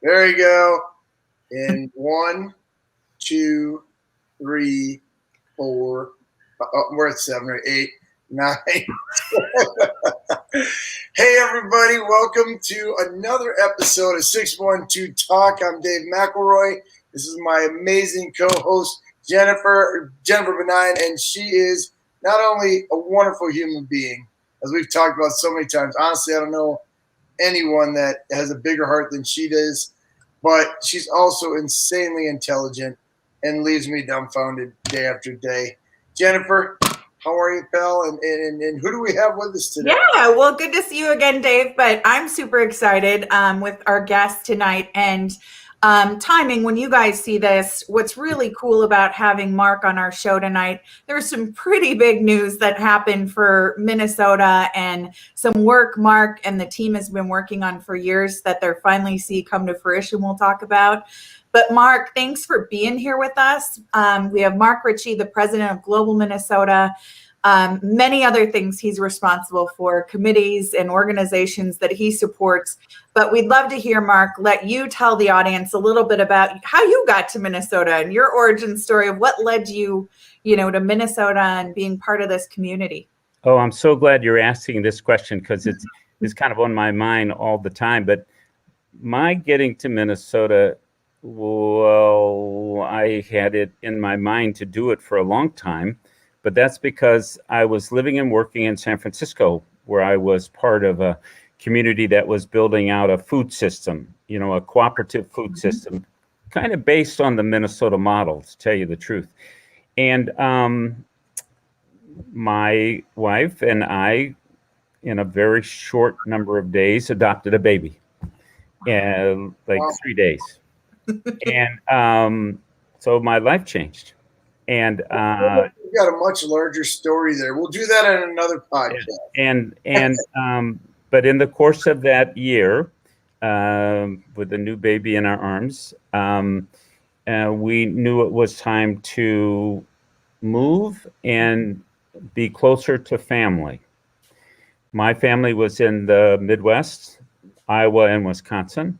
There you go. In 1, 2, 3, 4. We're at 7 or 8, 9. Hey, everybody. Welcome to another episode of 612 Talk. I'm Dave McElroy. This is my amazing co-host, Jennifer Benign, and she is not only a wonderful human being, as we've talked about so many times. Honestly, I don't know anyone that has a bigger heart than she does, but she's also insanely intelligent and leaves me dumbfounded day after day. Jennifer, how are you, pal? And who do we have with us today? Yeah, well, good to see you again, Dave. But I'm super excited with our guest tonight. And timing, when you guys see this, what's really cool about having Mark on our show tonight, there's some pretty big news that happened for Minnesota and some work Mark and the team has been working on for years that they're finally see come to fruition we'll talk about. But Mark, thanks for being here with us. We have Mark Ritchie, the president of Global Minnesota. Many other things he's responsible for, committees and organizations that he supports. But we'd love to hear, Mark, let you tell the audience a little bit about how you got to Minnesota and your origin story of what led you, to Minnesota and being part of this community. Oh, I'm so glad you're asking this question because it's kind of on my mind all the time. But my getting to Minnesota, well, I had it in my mind to do it for a long time. But that's because I was living and working in San Francisco, where I was part of a community that was building out a food system, a cooperative food system, kind of based on the Minnesota model, to tell you the truth. And my wife and I, in a very short number of days, adopted a baby, and like 3 days. And so my life changed. And we've got a much larger story there. We'll do that in another podcast. But in the course of that year, with the new baby in our arms, we knew it was time to move and be closer to family. My family was in the Midwest, Iowa and Wisconsin,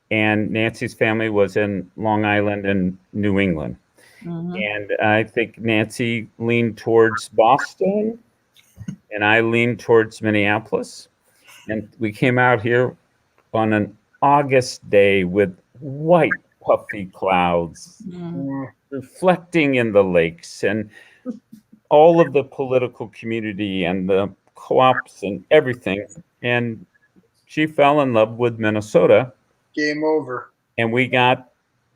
and Nancy's family was in Long Island and New England. Mm-hmm. And I think Nancy leaned towards Boston, and I leaned towards Minneapolis. And we came out here on an August day with white puffy clouds reflecting in the lakes, and all of the political community and the co-ops and everything. And she fell in love with Minnesota. Game over. And we got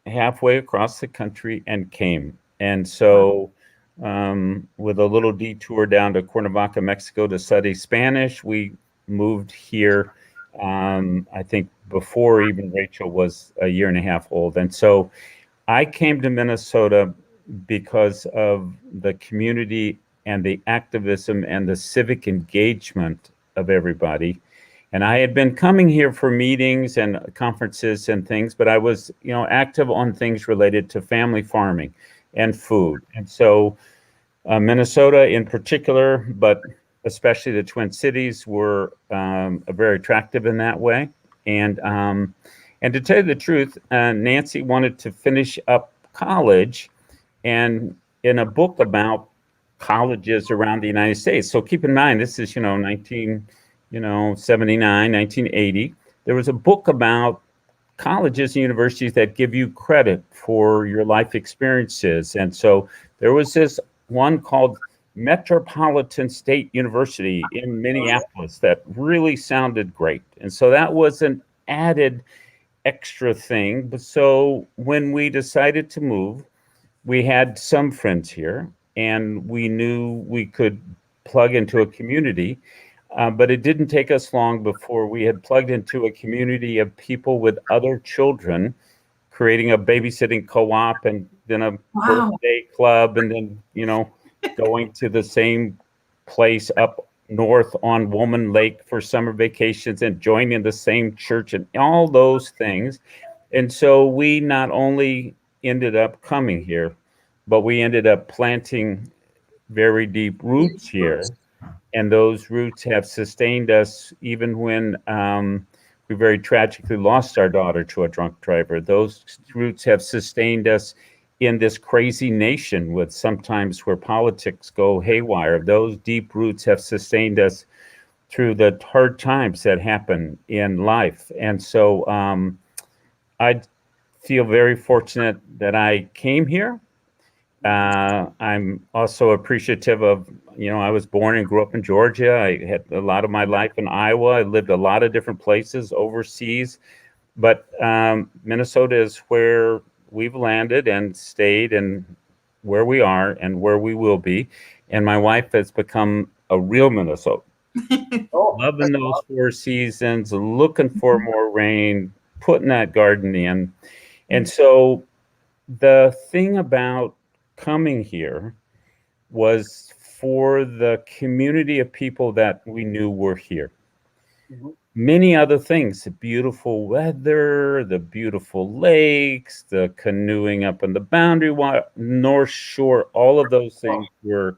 halfway across the country and came. And so with a little detour down to Cuernavaca, Mexico to study Spanish, we moved here, I think before even Rachel was a year and a half old. And so I came to Minnesota because of the community and the activism and the civic engagement of everybody. And I had been coming here for meetings and conferences and things, but I was, active on things related to family farming and food. And so Minnesota in particular, but especially the Twin Cities, were very attractive in that way. And to tell you the truth, Nancy wanted to finish up college, and in a book about colleges around the United States. So keep in mind, this is 79, 1980, there was a book about colleges and universities that give you credit for your life experiences. And so there was this one called Metropolitan State University in Minneapolis that really sounded great. And so that was an added extra thing. But so when we decided to move, we had some friends here, and we knew we could plug into a community. But it didn't take us long before we had plugged into a community of people with other children, creating a babysitting co-op and then a birthday club, and then, going to the same place up north on Woman Lake for summer vacations and joining the same church and all those things. And so we not only ended up coming here, but we ended up planting very deep roots here. And those roots have sustained us even when we very tragically lost our daughter to a drunk driver. Those roots have sustained us in this crazy nation with sometimes where politics go haywire. Those deep roots have sustained us through the hard times that happen in life. And so I feel very fortunate that I came here. I'm also appreciative of, I was born and grew up in Georgia. I had a lot of my life in Iowa. I lived a lot of different places overseas, but Minnesota is where we've landed and stayed and where we are and where we will be. And my wife has become a real Minnesotan. Loving those 4 seasons, looking for more rain, putting that garden in. And so the thing about coming here was for the community of people that we knew were here. Mm-hmm. Many other things, the beautiful weather, the beautiful lakes, the canoeing up on the Boundary North Shore, all of those things were,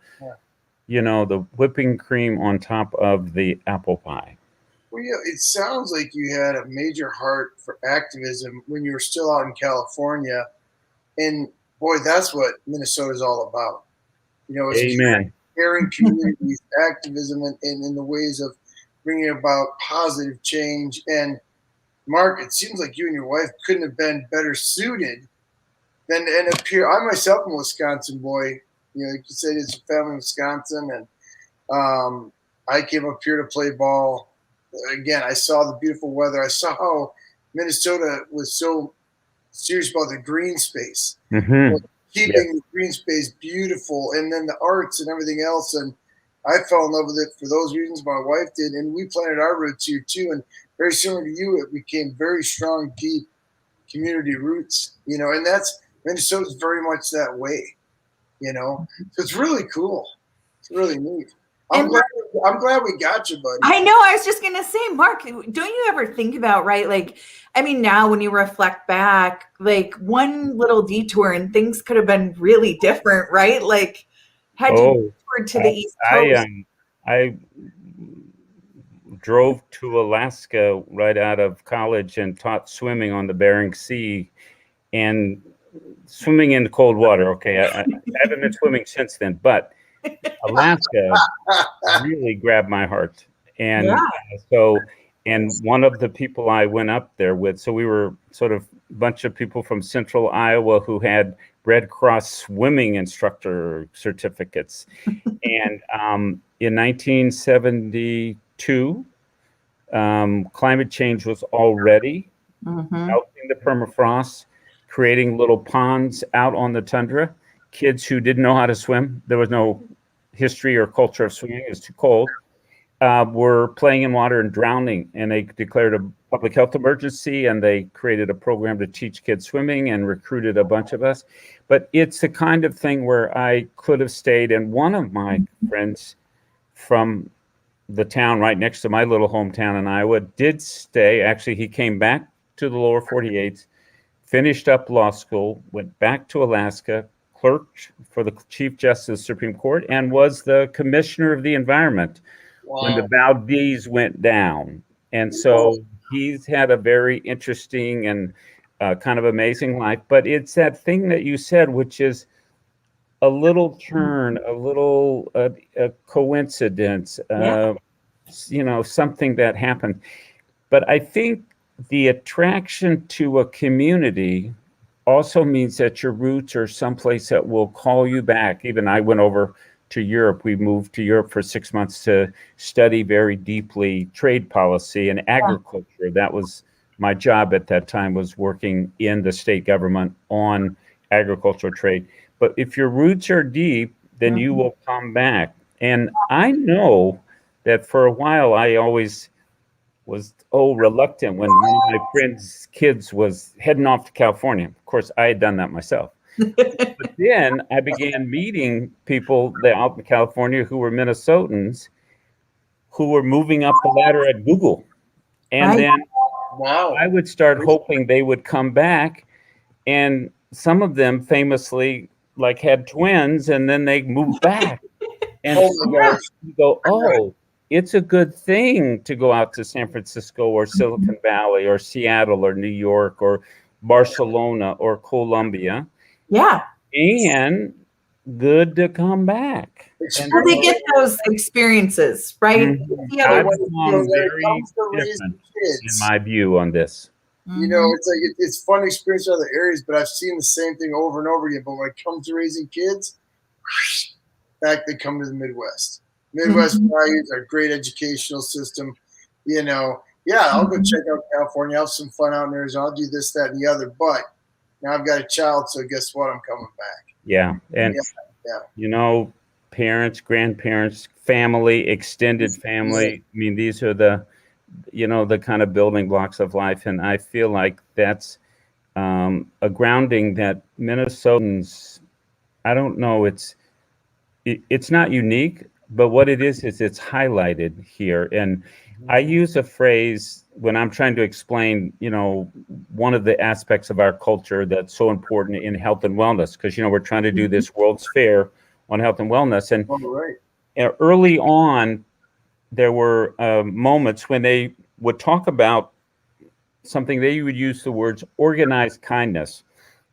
the whipping cream on top of the apple pie. Well, yeah, it sounds like you had a major heart for activism when you were still out in California. And boy, that's what Minnesota is all about. It's caring communities, activism, and in the ways of bringing about positive change. And Mark, it seems like you and your wife couldn't have been better suited than to end up here. I myself am a Wisconsin boy. Like you said, it's a family in Wisconsin, and I came up here to play ball. Again, I saw the beautiful weather. I saw how Minnesota was so serious about the green space, keeping the green space beautiful, and then the arts and everything else. And I fell in love with it for those reasons. My wife did, and we planted our roots here too. And very similar to you, it became very strong, deep community roots. And that's Minnesota's very much that way. So it's really cool. It's really neat. I'm glad we got you, buddy. I know. I was just going to say, Mark, don't you ever think about, right? Like, I mean, now when you reflect back, like one little detour and things could have been really different, right? Like, had you toured to the East Coast? I drove to Alaska right out of college and taught swimming on the Bering Sea and swimming in the cold water. Okay. I haven't been swimming since then, but Alaska really grabbed my heart. And and one of the people I went up there with, so we were sort of a bunch of people from central Iowa who had Red Cross swimming instructor certificates. And in 1972, climate change was already melting the permafrost, creating little ponds out on the tundra. Kids who didn't know how to swim, there was no history or culture of swimming, it was too cold, were playing in water and drowning. And they declared a public health emergency, and they created a program to teach kids swimming and recruited a bunch of us. But it's the kind of thing where I could have stayed. And one of my friends from the town right next to my little hometown in Iowa did stay. Actually, he came back to the lower 48, finished up law school, went back to Alaska, clerked for the Chief Justice of the Supreme Court, and was the Commissioner of the Environment when the Valdez went down. And so he's had a very interesting and kind of amazing life. But it's that thing that you said, which is a little turn, a little a coincidence, something that happened. But I think the attraction to a community also means that your roots are someplace that will call you back. Even I went over to Europe. We moved to Europe for 6 months to study very deeply trade policy and agriculture. That was my job at that time, was working in the state government on agricultural trade. But if your roots are deep, then you will come back. And I know that for a while, I always was reluctant when one of my friends' kids was heading off to California. Of course, I had done that myself. But then I began meeting people out in California who were Minnesotans who were moving up the ladder at Google. And then I would start hoping they would come back. And some of them famously had twins, and then they moved back. And you go, it's a good thing to go out to San Francisco or Silicon Valley or Seattle or New York or Barcelona or Colombia, Yeah. and good to come back. And Well, they Experience. get those experiences, right? See I've other When become it very comes to raising different in kids, my view on this. you know, it's like it's fun to experience other areas, but I've seen the same thing over and over again. But when it comes to raising kids, back they come to the Midwest. Midwest values are great educational system. You know, yeah, I'll go check out California, I'll have some fun out in Arizona, I'll do this, that, and the other. But now I've got a child, so guess what? I'm coming back. Yeah. And, Yeah. you know, parents, grandparents, family, extended family. I mean, these are the, you know, the kind of building blocks of life. And I feel like that's a grounding that Minnesotans, I don't know, it's not unique, but what it is it's highlighted here. And I use a phrase when I'm trying to explain, you know, one of the aspects of our culture that's so important in health and wellness, because, you know, we're trying to do this World's Fair on health and wellness. And early on, there were moments when they would talk about something, they would use the words organized kindness.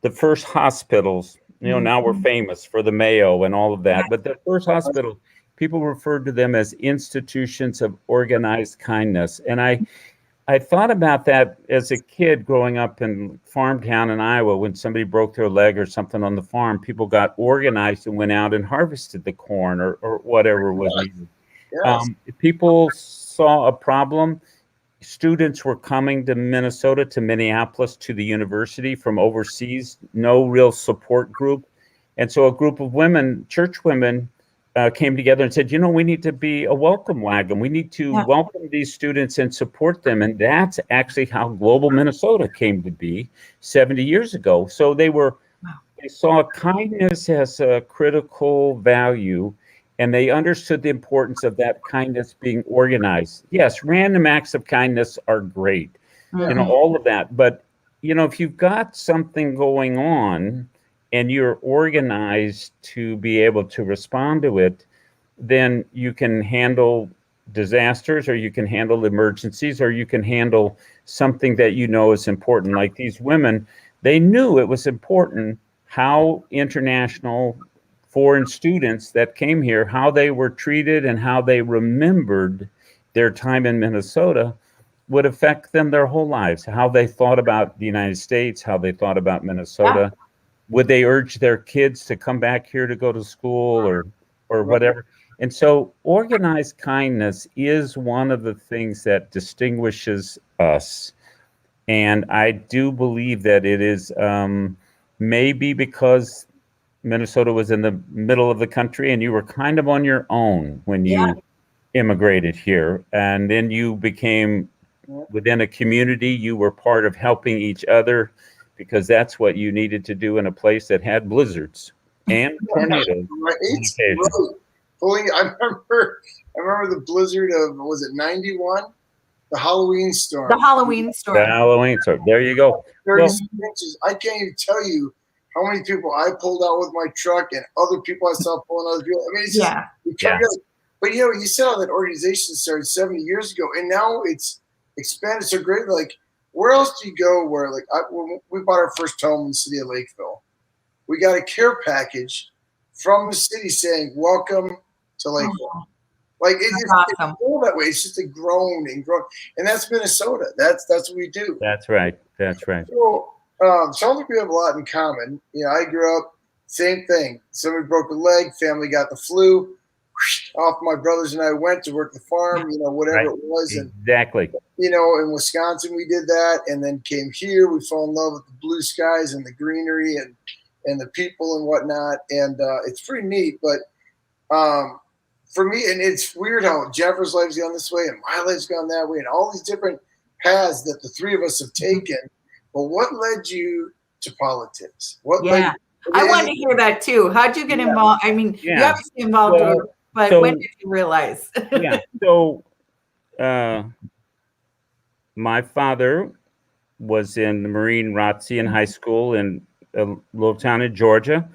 The first hospitals, you know, now we're famous for the Mayo and all of that, but the first hospital, people referred to them as institutions of organized kindness. And I thought about that as a kid growing up in farm town in Iowa. When somebody broke their leg or something on the farm, people got organized and went out and harvested the corn or whatever was needed. People saw a problem. Students were coming to Minnesota, to Minneapolis, to the university from overseas, no real support group. And so a group of women, church women, came together and said, you know, we need to be a welcome wagon. We need to welcome these students and support them. And that's actually how Global Minnesota came to be 70 years ago. So they saw kindness as a critical value, and they understood the importance of that kindness being organized. Yes, random acts of kindness are great, you know, all of that. But, you know, if you've got something going on and you're organized to be able to respond to it, then you can handle disasters, or you can handle emergencies, or you can handle something that you know is important. Like these women, they knew it was important how international foreign students that came here, how they were treated and how they remembered their time in Minnesota would affect them their whole lives. How they thought about the United States, how they thought about Minnesota. Would they urge their kids to come back here to go to school or whatever? And so organized kindness is one of the things that distinguishes us. And I do believe that it is maybe because Minnesota was in the middle of the country and you were kind of on your own when you immigrated here. And then you became within a community, you were part of helping each other, because that's what you needed to do in a place that had blizzards and tornadoes. I remember the blizzard of, was it 91? The Halloween storm. The Halloween storm. The Halloween storm. There you go. 36 inches. I can't even tell you how many people I pulled out with my truck and other people I saw pulling other people. I mean, it's just, you come together. But you know, you said how that organization started 70 years ago, and now it's expanded so great. Like, where else do you go where, like, when we bought our first home in the city of Lakeville, we got a care package from the city saying, welcome to Lakeville. Like, it's cool that way. It's just a grown and grown. And that's Minnesota. That's what we do. That's right. That's right. So, sounds like we have a lot in common. You know, I grew up, same thing. Somebody broke a leg, family got the flu. Off my brothers and I went to work the farm, you know, whatever it was. And, you know, in Wisconsin we did that, and then came here. We fell in love with the blue skies and the greenery and the people and whatnot. And it's pretty neat. But for me, and it's weird how Jennifer's life's gone this way and my life's gone that way, and all these different paths that the three of us have taken. But what led you to politics? I want to hear that too. How'd you get involved? I mean, you obviously involved, but when did you realize? So my father was in the Marine ROTC in high school in a little town in Georgia.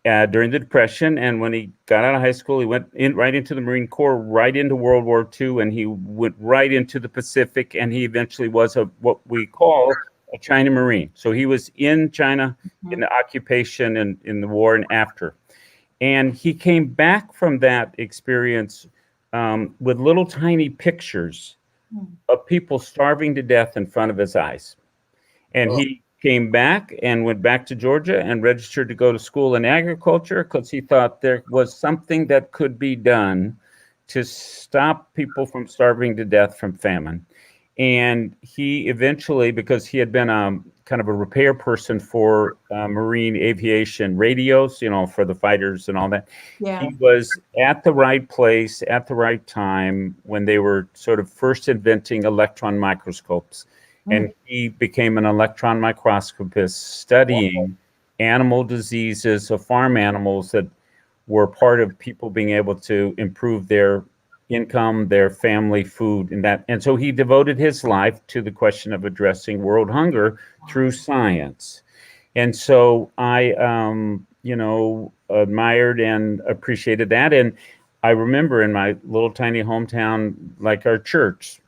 during the Depression. And when he got out of high school, he went right into the Marine Corps, right into World War II, and he went right into the Pacific. And he eventually was what we call a China Marine. So he was in China in the occupation and in the war and after. And he came back from that experience with little tiny pictures of people starving to death in front of his eyes. And he came back and went back to Georgia and registered to go to school in agriculture because he thought there was something that could be done to stop people from starving to death from famine. And he eventually, because he had been kind of a repair person for Marine aviation radios, for the fighters and all that, he was at the right place at the right time when they were sort of first inventing electron microscopes. And he became an electron microscopist studying animal diseases of farm animals that were part of people being able to improve their income, their family, food, and that. And so he devoted his life to the question of addressing world hunger through science. And so I, admired and appreciated that. And I remember in my little tiny hometown, like our church,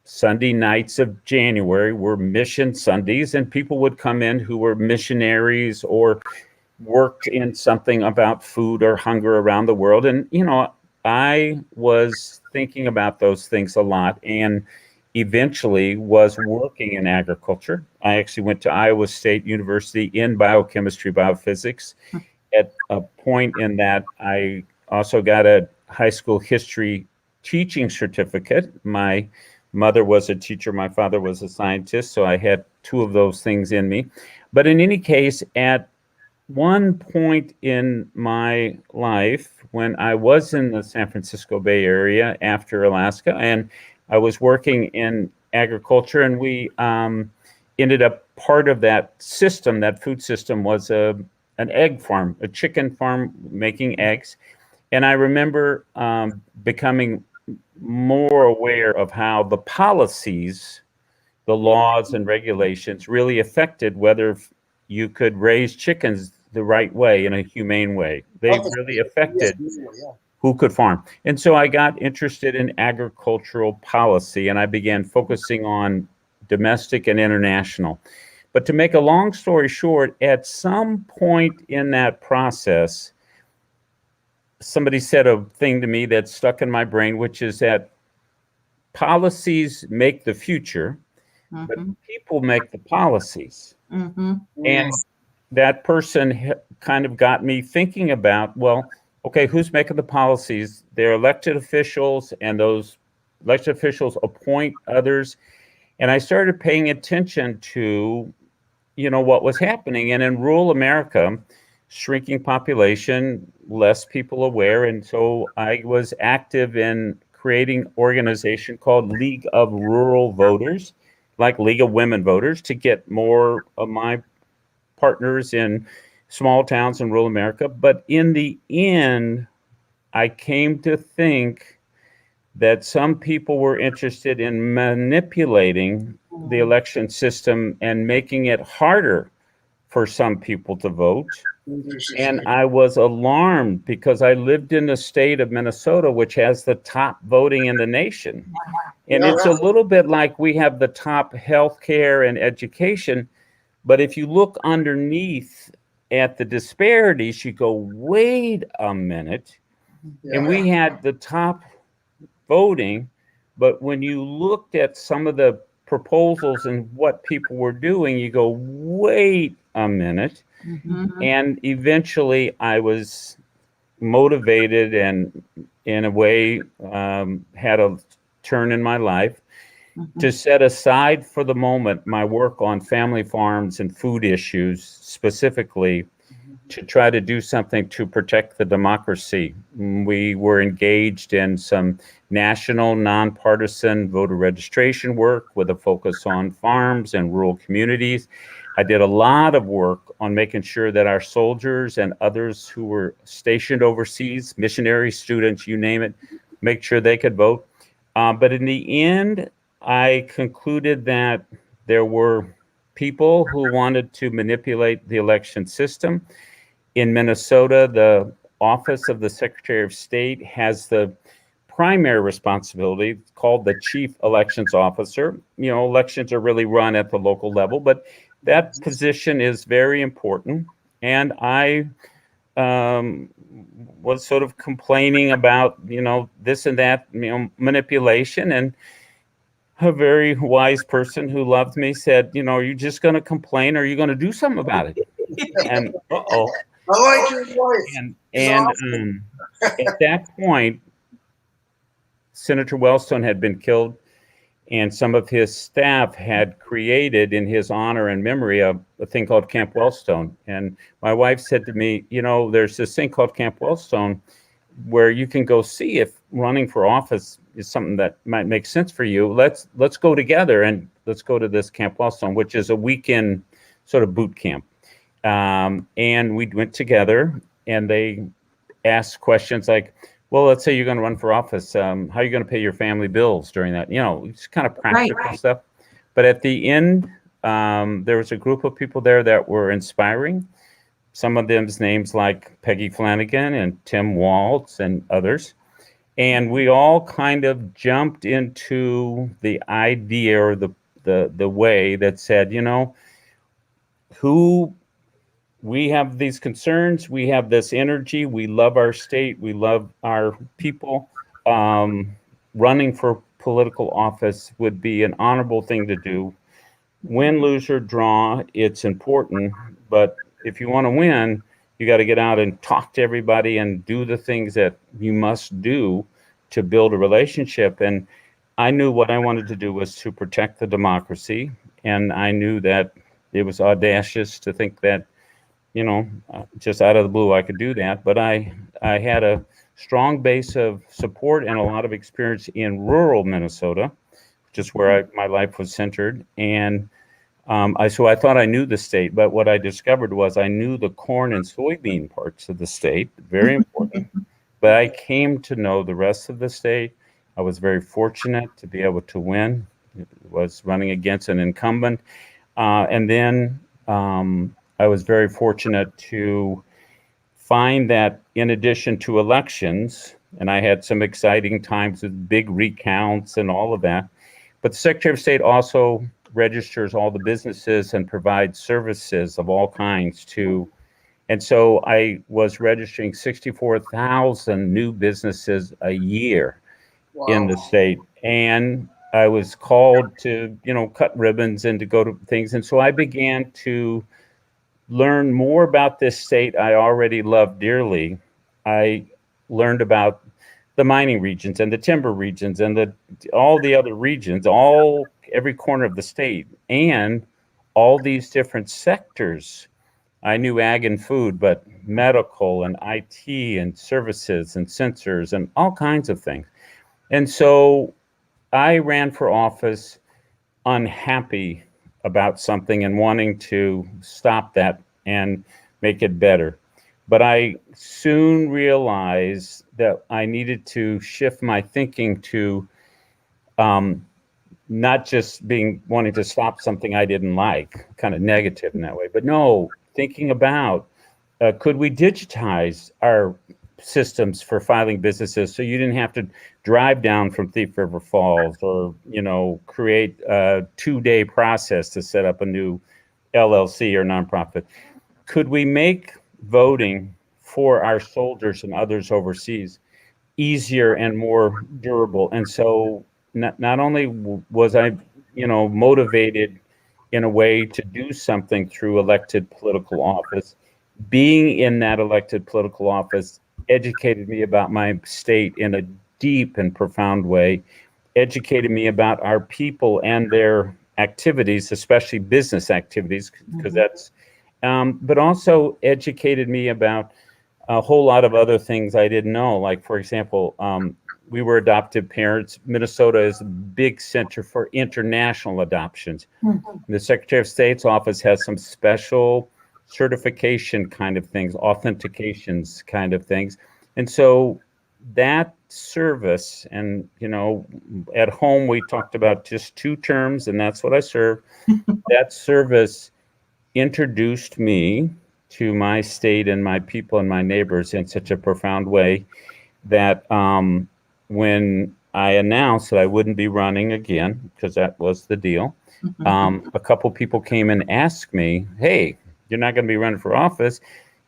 Sunday nights of January were mission Sundays, and people would come in who were missionaries or worked in something about food or hunger around the world. And, I was thinking about those things a lot and eventually was working in agriculture. I actually went to Iowa State University in biochemistry, biophysics. At a point in that, I also got a high school history teaching certificate. My mother was a teacher, my father was a scientist, so I had two of those things in me. But in any case, at one point in my life, when I was in the San Francisco Bay Area after Alaska, and I was working in agriculture, and we ended up part of that system, that food system, was an egg farm, a chicken farm making eggs. And I remember becoming more aware of how the policies, the laws and regulations really affected whether you could raise chickens the right way, in a humane way. They really affected who could farm. And so I got interested in agricultural policy, and I began focusing on domestic and international. But to make a long story short, at some point in that process, somebody said a thing to me that stuck in my brain, which is that policies make the future, but people make the policies. And that person kind of got me thinking about, well, okay, who's making the policies? They're elected officials, and those elected officials appoint others. And I started paying attention to, what was happening. And in rural America, shrinking population, less people aware. And so I was active in creating an organization called League of Rural Voters, like League of Women Voters, to get more of my partners in small towns in rural America. But in the end, I came to think that some people were interested in manipulating the election system and making it harder for some people to vote. And I was alarmed because I lived in the state of Minnesota, which has the top voting in the nation. And it's a little bit like we have the top healthcare and education. But if you look underneath at the disparities, you go, wait a minute. And we had the top voting, but when you looked at some of the proposals and what people were doing, you go, wait a minute. And eventually I was motivated and in a way had a turn in my life to set aside for the moment my work on family farms and food issues specifically to try to do something to protect the democracy. We were engaged in some national nonpartisan voter registration work with a focus on farms and rural communities. I did a lot of work on making sure that our soldiers and others who were stationed overseas, missionaries, students, you name it, make sure they could vote. But in the end, I concluded that there were people who wanted to manipulate the election system. In Minnesota, the Office of the Secretary of State has the primary responsibility called the Chief Elections Officer. Elections are really run at the local level, but that position is very important. And I was sort of complaining about, this and that, manipulation. And a very wise person who loved me said, are you just going to complain or are you going to do something about it? And I like your voice. And Awesome. at that point, Senator Wellstone had been killed, and some of his staff had created in his honor and memory a thing called Camp Wellstone. And my wife said to me, there's this thing called Camp Wellstone where you can go see if running for office is something that might make sense for you. Let's go together and let's go to this Camp Wellstone, which is a weekend sort of boot camp. And we went together, and they asked questions like, well, let's say you're going to run for office. How are you going to pay your family bills during that? It's kind of practical stuff. But at the end, there was a group of people there that were inspiring. Some of them's names like Peggy Flanagan and Tim Waltz and others. And we all kind of jumped into the idea or the way that said, we have these concerns, we have this energy, we love our state, we love our people. Running for political office would be an honorable thing to do. Win, lose, or draw, it's important. But if you want to win, you got to get out and talk to everybody and do the things that you must do to build a relationship. And I knew what I wanted to do was to protect the democracy. And I knew that it was audacious to think that, just out of the blue, I could do that. But I had a strong base of support and a lot of experience in rural Minnesota, which is where my life was centered. And so I thought I knew the state, but what I discovered was I knew the corn and soybean parts of the state, very important. But I came to know the rest of the state. I was very fortunate to be able to win. I was running against an incumbent. And then I was very fortunate to find that in addition to elections, and I had some exciting times with big recounts and all of that, but the Secretary of State also registers all the businesses and provides services of all kinds to, and so I was registering 64,000 new businesses a year in the state. And I was called to, cut ribbons and to go to things. And so I began to learn more about this state I already loved dearly. I learned about the mining regions and the timber regions and all the other regions, every corner of the state, and all these different sectors. I knew ag and food, but medical and IT and services and sensors and all kinds of things. And so I ran for office unhappy about something and wanting to stop that and make it better. But I soon realized that I needed to shift my thinking to not just wanting to stop something I didn't like, kind of negative in that way, but no, thinking about could we digitize our systems for filing businesses so you didn't have to drive down from Thief River Falls or, create a 2-day process to set up a new LLC or nonprofit. Could we make voting for our soldiers and others overseas easier and more durable? And so not only was I, motivated in a way to do something through elected political office, being in that elected political office educated me about my state in a deep and profound way, educated me about our people and their activities, especially business activities, because that's, but also educated me about a whole lot of other things I didn't know. Like, for example, we were adoptive parents. Minnesota is a big center for international adoptions. The Secretary of State's office has some special certification kind of things, authentications kind of things. And so that service, and, at home we talked about just 2 terms, and that's what I serve. That service introduced me to my state and my people and my neighbors in such a profound way that when I announced that I wouldn't be running again, because that was the deal, a couple people came and asked me, hey, you're not going to be running for office.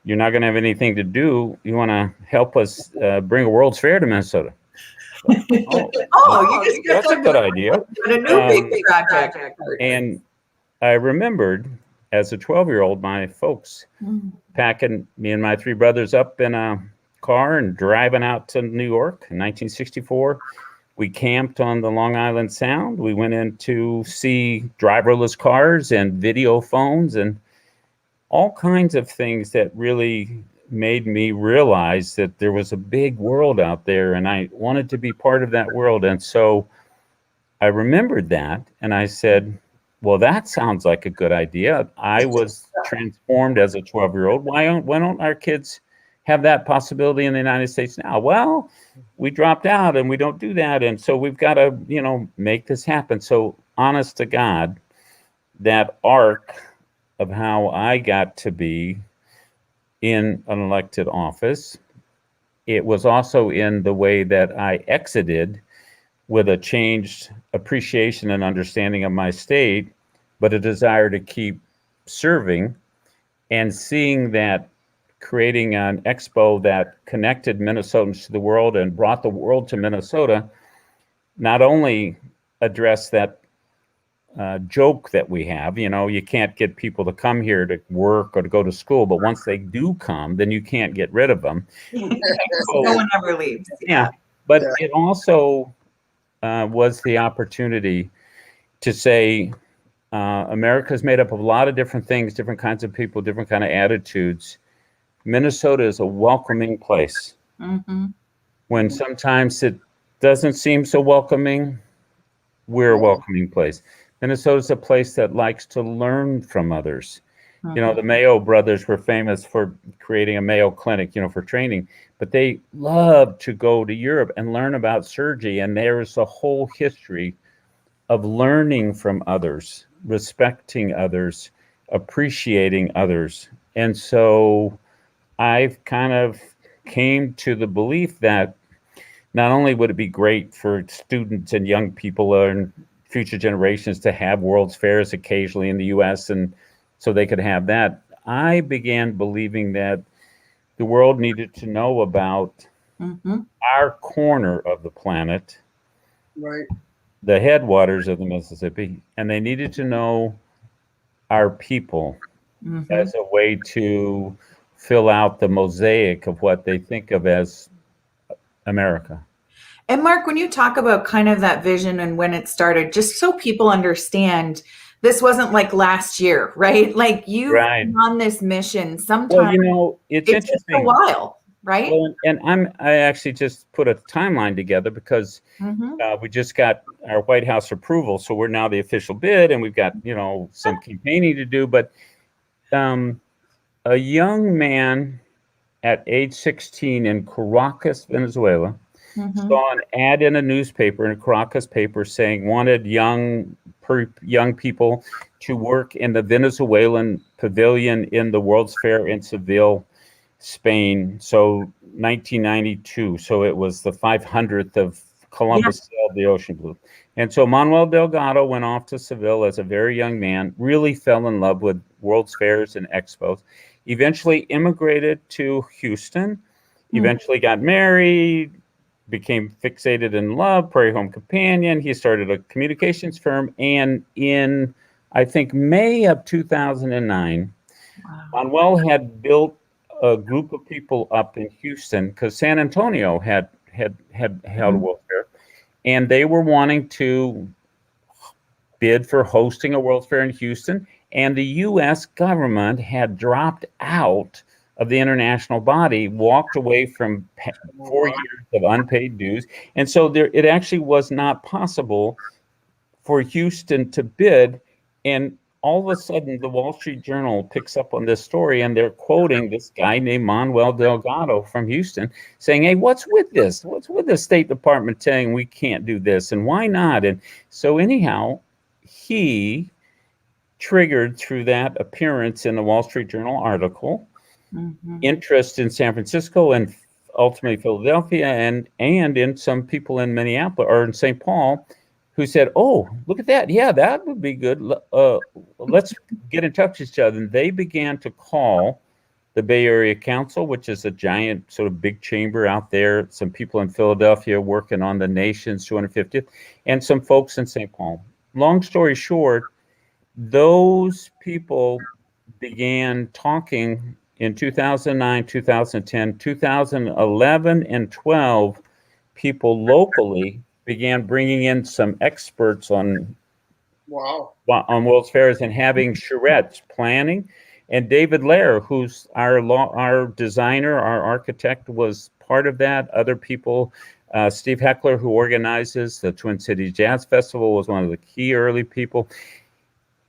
You're not going to have anything to do. You want to help us bring a World's Fair to Minnesota? That's a good idea. A new big project. And I remembered as a 12-year-old, my folks packing me and my three brothers up in a car and driving out to New York in 1964. We camped on the Long Island Sound. We went in to see driverless cars and video phones and all kinds of things that really made me realize that there was a big world out there and I wanted to be part of that world. And so I remembered that and I said, well, that sounds like a good idea. I was transformed as a 12-year-old. Why don't our kids have that possibility in the United States now? Well, we dropped out and we don't do that. And so we've got to, make this happen. So honest to God, that arc of how I got to be in an elected office, it was also in the way that I exited with a changed appreciation and understanding of my state, but a desire to keep serving and seeing that creating an expo that connected Minnesotans to the world and brought the world to Minnesota, not only addressed that joke that we have, you can't get people to come here to work or to go to school, but once they do come, then you can't get rid of them. No one ever leaves. Yeah, but it also was the opportunity to say America's made up of a lot of different things, different kinds of people, different kind of attitudes. Minnesota is a welcoming place. When sometimes it doesn't seem so welcoming, we're a welcoming place. Minnesota's a place that likes to learn from others. The Mayo brothers were famous for creating a Mayo Clinic, for training, but they love to go to Europe and learn about surgery. And there's a whole history of learning from others, respecting others, appreciating others. And so I've kind of came to the belief that not only would it be great for students and young people and future generations to have World's Fairs occasionally in the U.S. and so they could have that, I began believing that the world needed to know about our corner of the planet, right, the headwaters of the Mississippi, and they needed to know our people as a way to fill out the mosaic of what they think of as America. And Mark, when you talk about kind of that vision and when it started, just so people understand, this wasn't like last year, right? Like you've been on this mission sometime. Well, it's interesting. A while, right? Well, and I actually just put a timeline together because we just got our White House approval. So we're now the official bid and we've got, some campaigning to do. But a young man at age 16 in Caracas, Venezuela, saw an ad in a newspaper, in a Caracas paper, saying wanted young people to work in the Venezuelan pavilion in the World's Fair in Seville, Spain. So 1992. So it was the 500th of Columbus sailed the ocean blue. And so Manuel Delgado went off to Seville as a very young man, really fell in love with World's Fairs and expos, eventually immigrated to Houston, eventually got married, became fixated in love, Prairie Home Companion. He started a communications firm. And in, I think, May of 2009, Manuel had built a group of people up in Houston because San Antonio had held a World's Fair. And they were wanting to bid for hosting a World's Fair in Houston. And the U.S. government had dropped out of the international body, walked away from 4 years of unpaid dues. And so it actually was not possible for Houston to bid. And all of a sudden, the Wall Street Journal picks up on this story, and they're quoting this guy named Manuel Delgado from Houston saying, hey, what's with this? What's with the State Department saying we can't do this? And why not? And so anyhow, he triggered through that appearance in the Wall Street Journal article interest in San Francisco and ultimately Philadelphia, and in some people in Minneapolis or in St. Paul who said, "Oh, look at that! Yeah, that would be good. Let's get in touch with each other." And they began to call the Bay Area Council, which is a giant sort of big chamber out there. Some people in Philadelphia working on the nation's 250th, and some folks in St. Paul. Long story short, those people began talking in 2009, 2010, 2011, and 12. People locally began bringing in some experts on World's Fairs and having charrettes planning. And David Lair, who's our designer, our architect, was part of that. Other people, Steve Heckler, who organizes the Twin Cities Jazz Festival, was one of the key early people.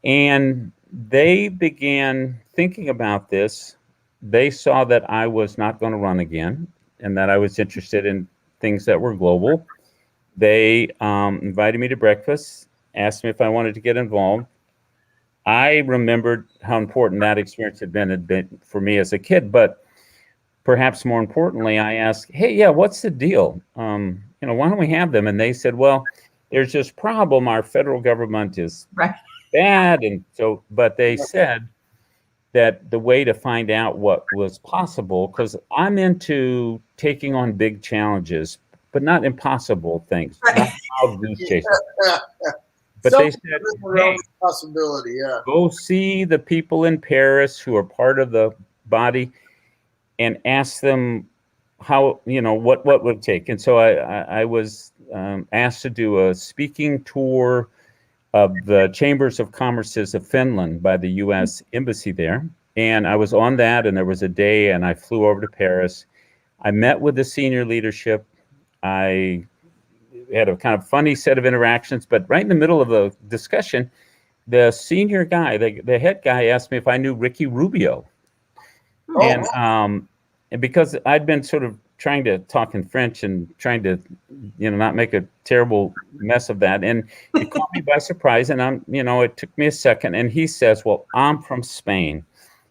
And they began thinking about this. They saw that I was not going to run again and that I was interested in things that were global. They invited me to breakfast, asked me if I wanted to get involved. I remembered how important that experience had been for me as a kid, but perhaps more importantly, I asked, "Hey, yeah, what's the deal? Why don't we have them?" And they said, "Well, there's this problem. Our federal government is bad," and so. But they said that the way to find out what was possible, because I'm into taking on big challenges, but not impossible things, not wild goose chases. But they said, "Hey, possibility, go see the people in Paris who are part of the body and ask them how, what would it take." And so I was asked to do a speaking tour of the Chambers of Commerces of Finland by the U.S. Embassy there. And I was on that, and there was a day, and I flew over to Paris. I met with the senior leadership. I had a kind of funny set of interactions, but right in the middle of the discussion, the senior guy, the head guy, asked me if I knew Ricky Rubio. And because I'd been sort of trying to talk in French and trying to, not make a terrible mess of that. And it caught me by surprise. And it took me a second. And he says, "Well, I'm from Spain.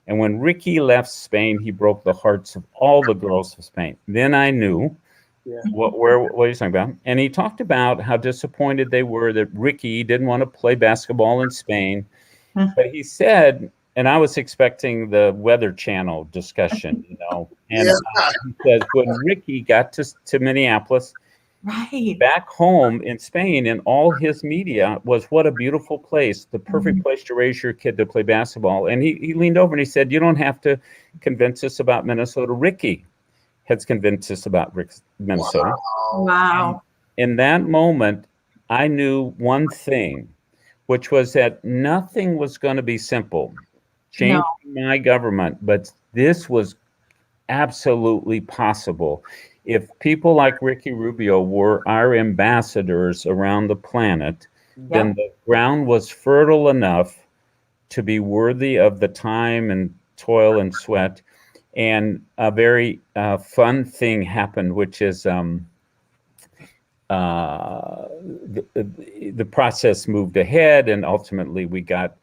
And when Ricky left Spain, he broke the hearts of all the girls of Spain." Then I knew what he's talking about. And he talked about how disappointed they were that Ricky didn't want to play basketball in Spain. But he said, and I was expecting the Weather Channel discussion, and he says, when Ricky got to Minneapolis, back home in Spain, and all his media was, what a beautiful place, the perfect place to raise your kid to play basketball. And he leaned over and he said, "You don't have to convince us about Minnesota. Ricky has convinced us about Minnesota." Wow. And in that moment, I knew one thing, which was that nothing was going to be simple. Changing my government, but this was absolutely possible. If people like Ricky Rubio were our ambassadors around the planet, then the ground was fertile enough to be worthy of the time and toil and sweat. And a very fun thing happened, which is the process moved ahead, and ultimately we got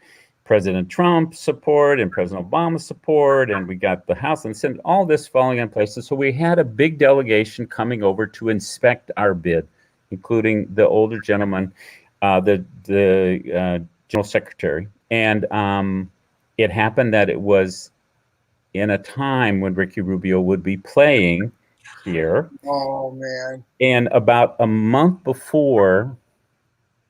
President Trump's support and President Obama's support, and we got the House and Senate, all this falling in place. And so we had a big delegation coming over to inspect our bid, including the older gentleman, the General Secretary. And it happened that it was in a time when Ricky Rubio would be playing here. Oh, man. And about a month before,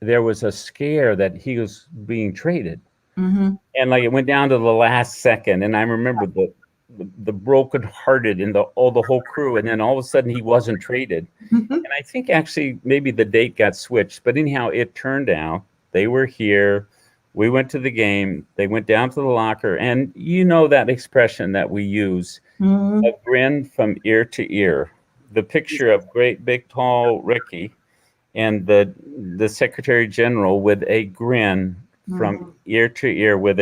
there was a scare that he was being traded. And it went down to the last second. And I remember the brokenhearted and the whole crew. And then all of a sudden he wasn't traded. And I think actually maybe the date got switched. But anyhow, it turned out they were here. We went to the game. They went down to the locker. And that expression that we use, a grin from ear to ear. The picture of great, big, tall Ricky and the Secretary General with a grin from ear to ear with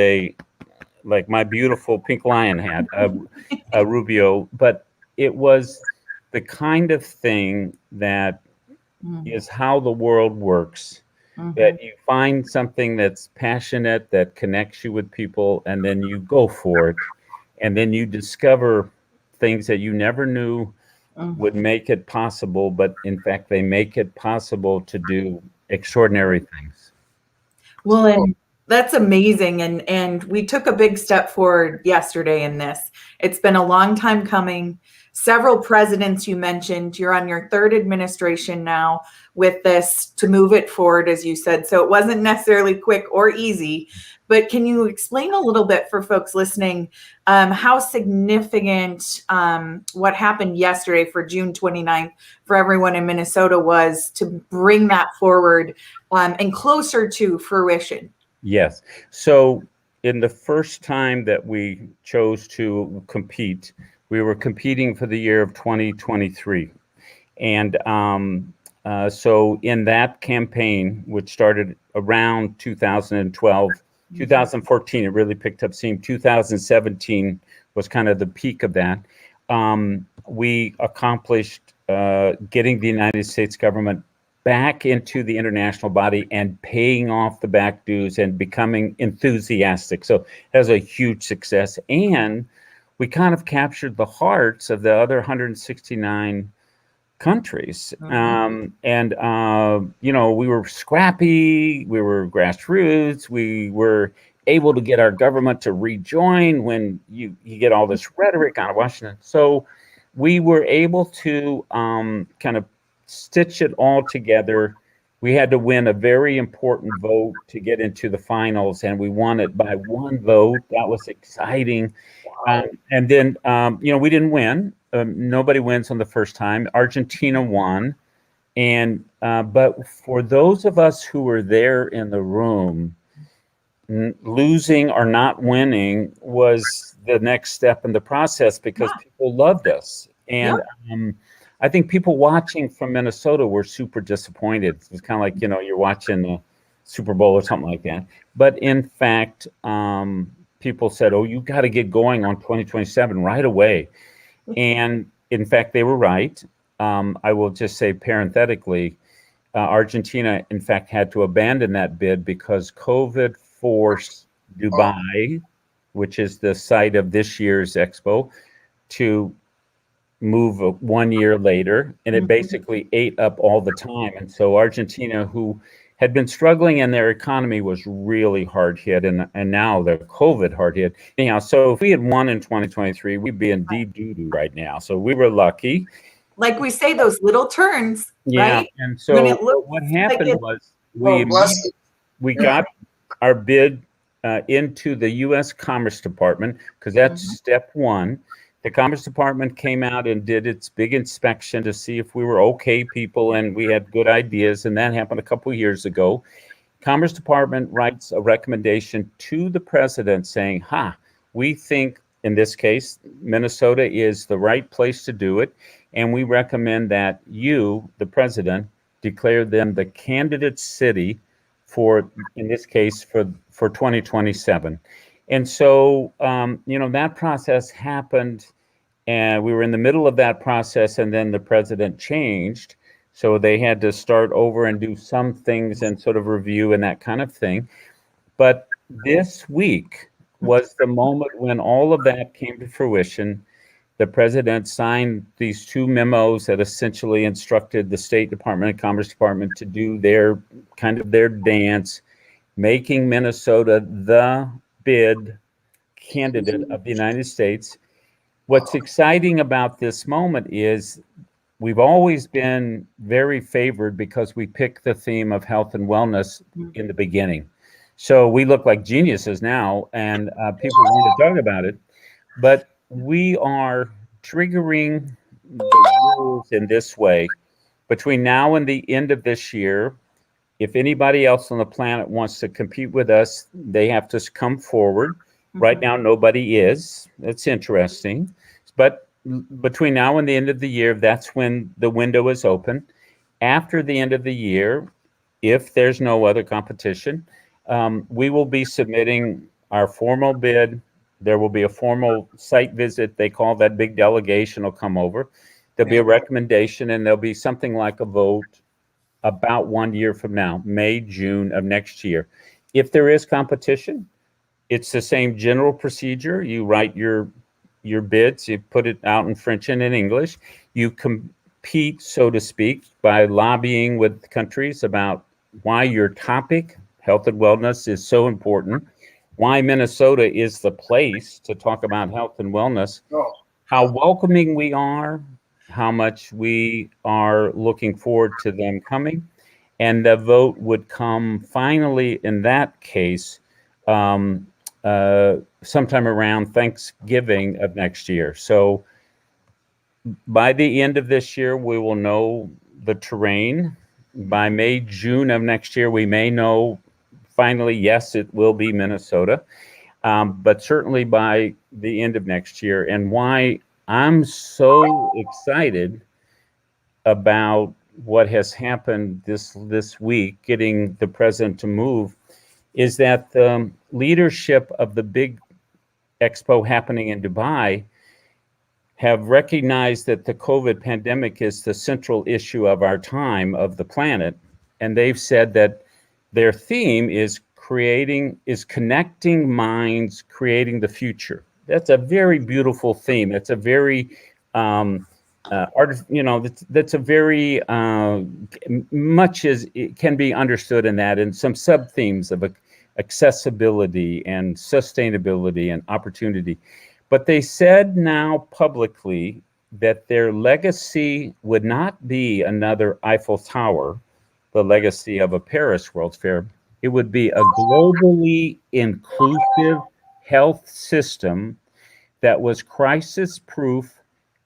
like my beautiful pink lion hat, a Rubio. But it was the kind of thing that is how the world works. That you find something that's passionate, that connects you with people, and then you go for it. and then you discover things that you never knew Mm-hmm. would make it possible, but in fact, they make it possible to do extraordinary things. Well, and that's amazing. And we took a big step forward yesterday in this. It's been a long time coming. Several presidents you mentioned. You're on your third administration now with this to move it forward, as you said. So it wasn't necessarily quick or easy. But can you explain a little bit for folks listening how significant what happened yesterday for June 29th for everyone in Minnesota was to bring that forward and closer to fruition? Yes. So in the first time that we chose to compete, we were competing for the year of 2023. And so in that campaign, which started around 2012, 2014, it really picked up steam. 2017 was kind of the peak of that. We accomplished getting the United States government back into the international body and paying off the back dues and becoming enthusiastic. So that was a huge success. And we kind of captured the hearts of the other 169 countries. We were scrappy, we were grassroots, we were able to get our government to rejoin when you get all this rhetoric out of Washington. So we were able to kind of stitch it all together. We had to win a very important vote to get into the finals, and we won it by one vote. That was exciting. And then, we didn't win. Nobody wins on the first time. Argentina won. And but for those of us who were there in the room, losing or not winning was the next step in the process because people loved us. And I think people watching from Minnesota were super disappointed. It was kind of like, you're watching the Super Bowl or something like that. But in fact, people said, oh, you got to get going on 2027 right away. And in fact, they were right. I will just say parenthetically, Argentina, in fact, had to abandon that bid because COVID forced Dubai, which is the site of this year's expo, to move 1 year later, and it basically ate up all the time. And so Argentina, who had been struggling and their economy was really hard hit, and now they're COVID hard hit. Anyhow, so if we had won in 2023, we'd be in deep doo-doo right now. So we were lucky. Like we say, those little turns, right? And so what happened was we got our bid into the U.S. Commerce Department, because that's step one. The Commerce Department came out and did its big inspection to see if we were okay people and we had good ideas, and that happened a couple of years ago. Commerce Department writes a recommendation to the president saying, we think, in this case, Minnesota is the right place to do it, and we recommend that you, the president, declare them the candidate city for, in this case, for 2027. And so, that process happened, and we were in the middle of that process, and then the president changed. So they had to start over and do some things and sort of review and that kind of thing. But this week was the moment when all of that came to fruition. The president signed these two memos that essentially instructed the State Department and Commerce Department to do their dance, making Minnesota the bid candidate of the United States. What's exciting about this moment is we've always been very favored because we picked the theme of health and wellness in the beginning. So we look like geniuses now, and people want to talk about it. But we are triggering the rules in this way. Between now and the end of this year, if anybody else on the planet wants to compete with us, they have to come forward. Right now, nobody is. That's interesting. But between now and the end of the year, that's when the window is open. After the end of the year, if there's no other competition, we will be submitting our formal bid. There will be a formal site visit. They call that big delegation will come over. There'll be a recommendation, and there'll be something like a vote about 1 year from now, May, June of next year. If there is competition, it's the same general procedure. You write your your bids, you put it out in French and in English. You compete, so to speak, by lobbying with countries about why your topic, health and wellness, is so important, why Minnesota is the place to talk about health and wellness, how welcoming we are, how much we are looking forward to them coming. And the vote would come finally, in that case, sometime around Thanksgiving of next year. So by the end of this year, we will know the terrain. By May, June of next year, we may know finally, yes, it will be Minnesota. But certainly by the end of next year. And why I'm so excited about what has happened this week, getting the president to move, is that the leadership of the big expo happening in Dubai have recognized that the COVID pandemic is the central issue of our time, of the planet. And they've said that their theme is connecting minds, creating the future. That's a very beautiful theme. It's a very that's a very much as it can be understood in that, and some sub themes of accessibility and sustainability and opportunity. But they said now publicly that their legacy would not be another Eiffel Tower, the legacy of a Paris World's Fair. It would be a globally inclusive health system that was crisis-proof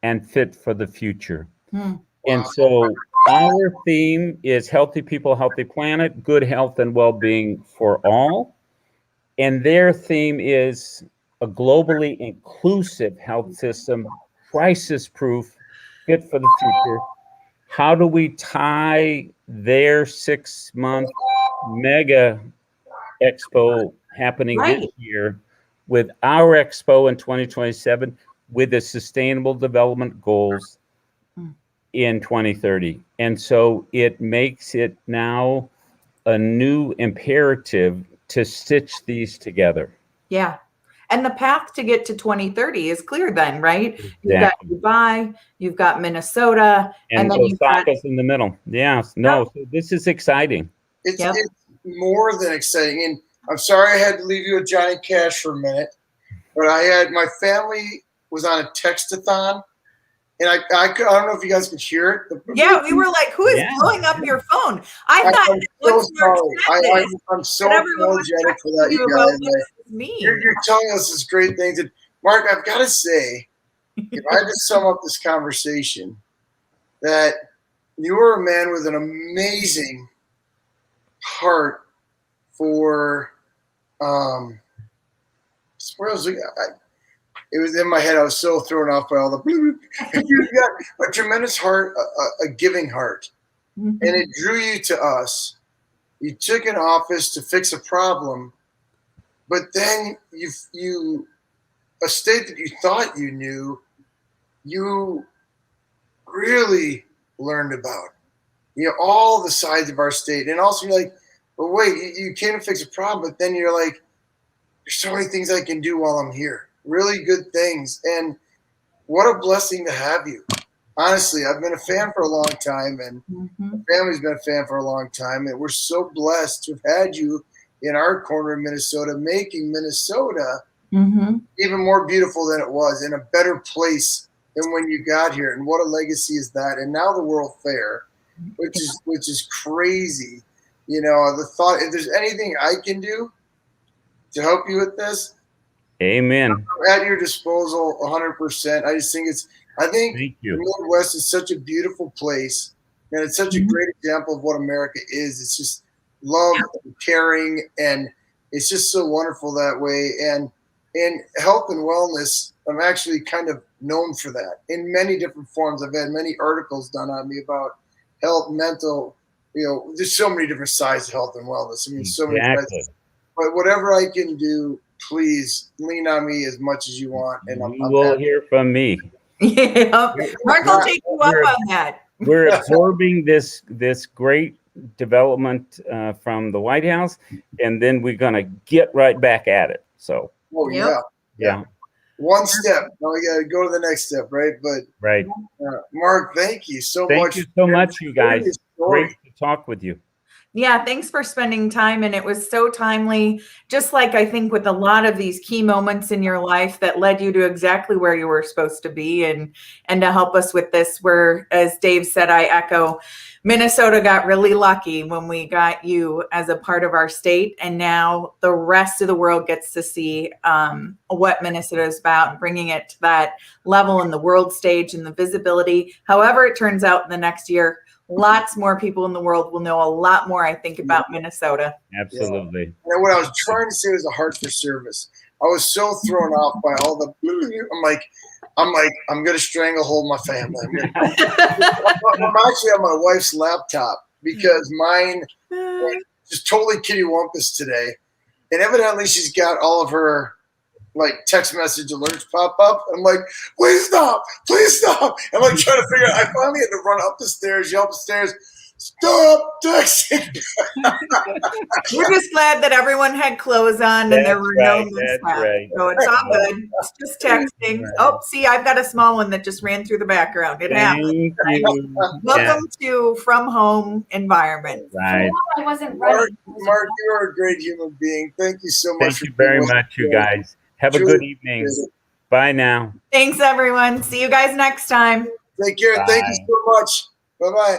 and fit for the future. And so our theme is healthy people, healthy planet, good health and well-being for all. And their theme is a globally inclusive health system, crisis-proof, fit for the future. How do we tie their 6-month mega expo happening this year with our expo in 2027 with the sustainable development goals in 2030? And so it makes it now a new imperative to stitch these together. Yeah. And the path to get to 2030 is clear then, right? Exactly. You've got Dubai, you've got Minnesota, and then you've got Osaka's in the middle. Yeah. No, so this is exciting. It's more than exciting. And I'm sorry I had to leave you with Johnny Cash for a minute, but my family was on a textathon, and I don't know if you guys could hear it. Yeah, we were like, who is blowing up your phone? I thought, I'm so sorry. I'm so apologetic for that, you guys. You're telling us these great things. And Mark, I've got to say, if I had to sum up this conversation, that you are a man with an amazing heart for it was in my head. I was so thrown off by all the you've got a tremendous heart, a giving heart. And it drew you to us. You took an office to fix a problem, but then you a state that you thought you knew, you really learned about. All the sides of our state. And also you're like, but wait, you came to fix a problem, but then you're like, there's so many things I can do while I'm here. Really good things. And what a blessing to have you. Honestly, I've been a fan for a long time, and my family's been a fan for a long time. And we're so blessed to have had you in our corner of Minnesota, making Minnesota even more beautiful than it was, in a better place than when you got here. And what a legacy is that. And now the World Fair, which is crazy. The thought, if there's anything I can do to help you with this, amen, at your disposal 100%. I think the Midwest is such a beautiful place, and it's such a great example of what America is. It's just love and caring, and it's just so wonderful that way. And in health and wellness, I'm actually kind of known for that in many different forms. I've had many articles done on me about health, mental, there's so many different sides of health and wellness. I mean, so many sides. But whatever I can do, please lean on me as much as you want. And you will hear from me. Yeah, Mark will take you up on that. We're absorbing this great development from the White House, and then we're going to get right back at it. So, yeah. one step. Now we got to go to the next step, right? But Right. Mark, thank you so Thank much. you so much, you guys. Great to talk with you. Yeah, thanks for spending time. And it was so timely, just like I think with a lot of these key moments in your life that led you to exactly where you were supposed to be. And to help us with this, where, as Dave said, I echo, Minnesota got really lucky when we got you as a part of our state. And now the rest of the world gets to see what Minnesota is about and bringing it to that level in the world stage and the visibility. However it turns out in the next year, lots more people in the world will know a lot more, I think, about Minnesota. Absolutely. And what I was trying to say was a heart for service. I was so thrown off by all the. I'm gonna stranglehold my family. I'm actually on my wife's laptop because mine just totally kittywampus today, and evidently she's got all of her like text message alerts pop up. I'm like, please stop. I'm like trying to figure out. I finally had to run up the stairs, yell up the stairs, stop texting. We're just glad that everyone had clothes on and there were no mishaps. Right. So it's all good. It's just texting. Right. Oh, see, I've got a small one that just ran through the background. It happens. Thank you. Welcome to From Home Environment. Right. I wasn't ready. Mark, you are a great human being. Thank you so much. Thank you very much, you guys. Have a good evening. Bye now. Thanks, everyone. See you guys next time. Take care. Bye. Thank you so much. Bye-bye.